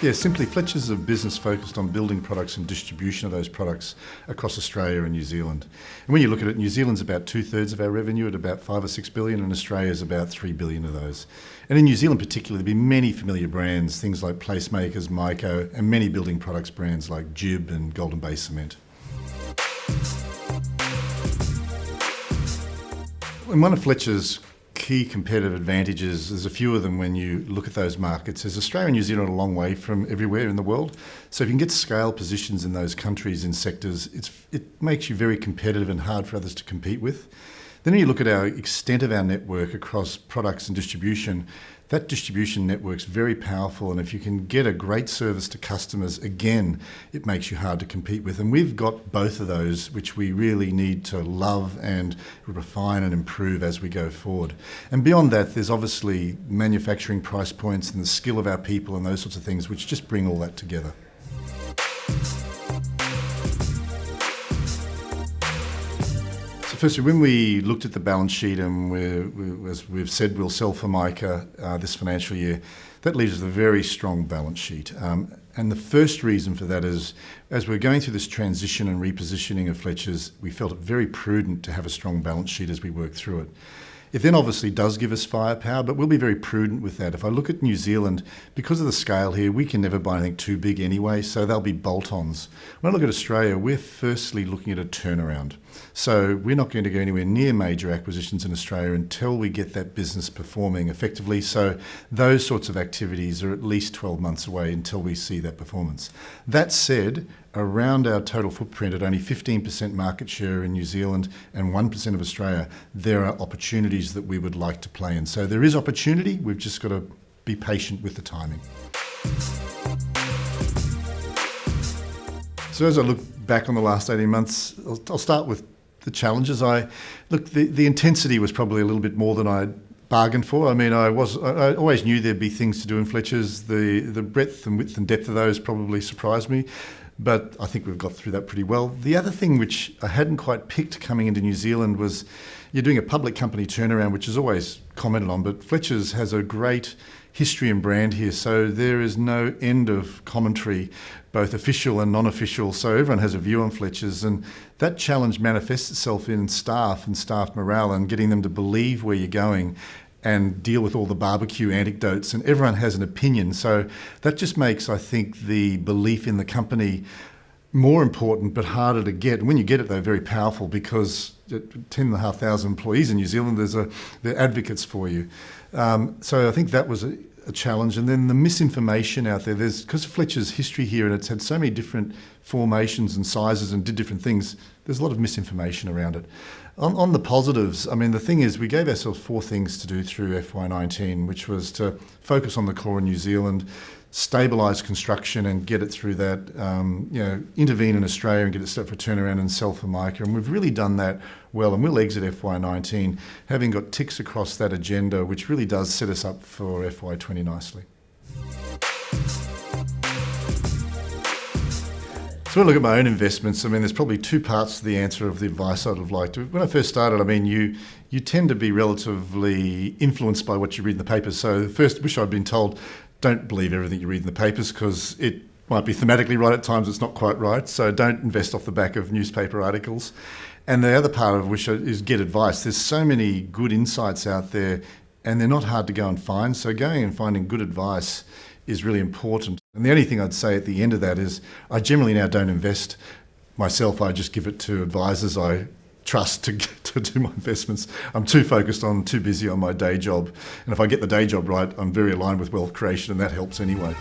Yeah, simply Fletcher's a business focused on building products and distribution of those products across Australia and New Zealand. And when you look at it, New Zealand's about 2/3 of our revenue at about 5 or 6 billion, and Australia's about 3 billion of those. And in New Zealand particularly, there'll be many familiar brands, things like Placemakers, Myco, and many building products brands like Jib and Golden Bay Cement. And one of Fletcher's key competitive advantages, there's a few of them when you look at those markets, is Australia and New Zealand are a long way from everywhere in the world. So if you can get scale positions in those countries, in sectors, it makes you very competitive and hard for others to compete with. Then when you look at our extent of our network across products and distribution, that distribution network's very powerful, and if you can get a great service to customers, again, it makes you hard to compete with. And we've got both of those, which we really need to love and refine and improve as we go forward. And beyond that, there's obviously manufacturing price points and the skill of our people and those sorts of things, which just bring all that together. Firstly, when we looked at the balance sheet and as we've said, we'll sell Formica this financial year, that leaves us a very strong balance sheet. And the first reason for that is, as we're going through this transition and repositioning of Fletcher's, we felt it very prudent to have a strong balance sheet as we work through it. It then obviously does give us firepower, but we'll be very prudent with that. If I look at New Zealand, because of the scale here, we can never buy anything too big anyway, so they'll be bolt-ons. When I look at Australia, we're firstly looking at a turnaround. So we're not going to go anywhere near major acquisitions in Australia until we get that business performing effectively. So those sorts of activities are at least 12 months away until we see that performance. That said, around our total footprint at only 15% market share in New Zealand and 1% of Australia, there are opportunities that we would like to play in. So there is opportunity, we've just got to be patient with the timing. So as I look back on the last 18 months, I'll start with the challenges. The intensity was probably a little bit more than I'd bargained for. I mean, I always knew there'd be things to do in Fletcher's. The breadth and width and depth of those probably surprised me, but I think we've got through that pretty well. The other thing which I hadn't quite picked coming into New Zealand was you're doing a public company turnaround, which is always commented on, but Fletcher's has a great history and brand here, so there is no end of commentary, both official and non-official, so everyone has a view on Fletcher's, and that challenge manifests itself in staff and staff morale and getting them to believe where you're going and deal with all the barbecue anecdotes, and everyone has an opinion. So that just makes, I think, the belief in the company more important but harder to get. And when you get it, they're very powerful because 10,500 employees in New Zealand, they're advocates for you. So I think that was a challenge. And then the misinformation out there, because of Fletcher's history here and it's had so many different formations and sizes and did different things, there's a lot of misinformation around it. On the positives, I mean, the thing is we gave ourselves 4 things to do through FY19, which was to focus on the core in New Zealand, stabilise construction and get it through that, intervene in Australia and get it set for a turnaround and sell Formica. And we've really done that well, and we'll exit FY19 having got ticks across that agenda, which really does set us up for FY20 nicely. So when I look at my own investments, I mean, there's probably 2 parts to the answer of the advice I'd have liked. When I first started, I mean, you tend to be relatively influenced by what you read in the papers. So first, wish I'd been told, don't believe everything you read in the papers because it might be thematically right at times, it's not quite right. So don't invest off the back of newspaper articles. And the other part of which is get advice. There's so many good insights out there and they're not hard to go and find. So going and finding good advice is really important. And the only thing I'd say at the end of that is I generally now don't invest myself. I just give it to advisors I trust to do my investments. I'm too busy on my day job. And if I get the day job right, I'm very aligned with wealth creation and that helps anyway.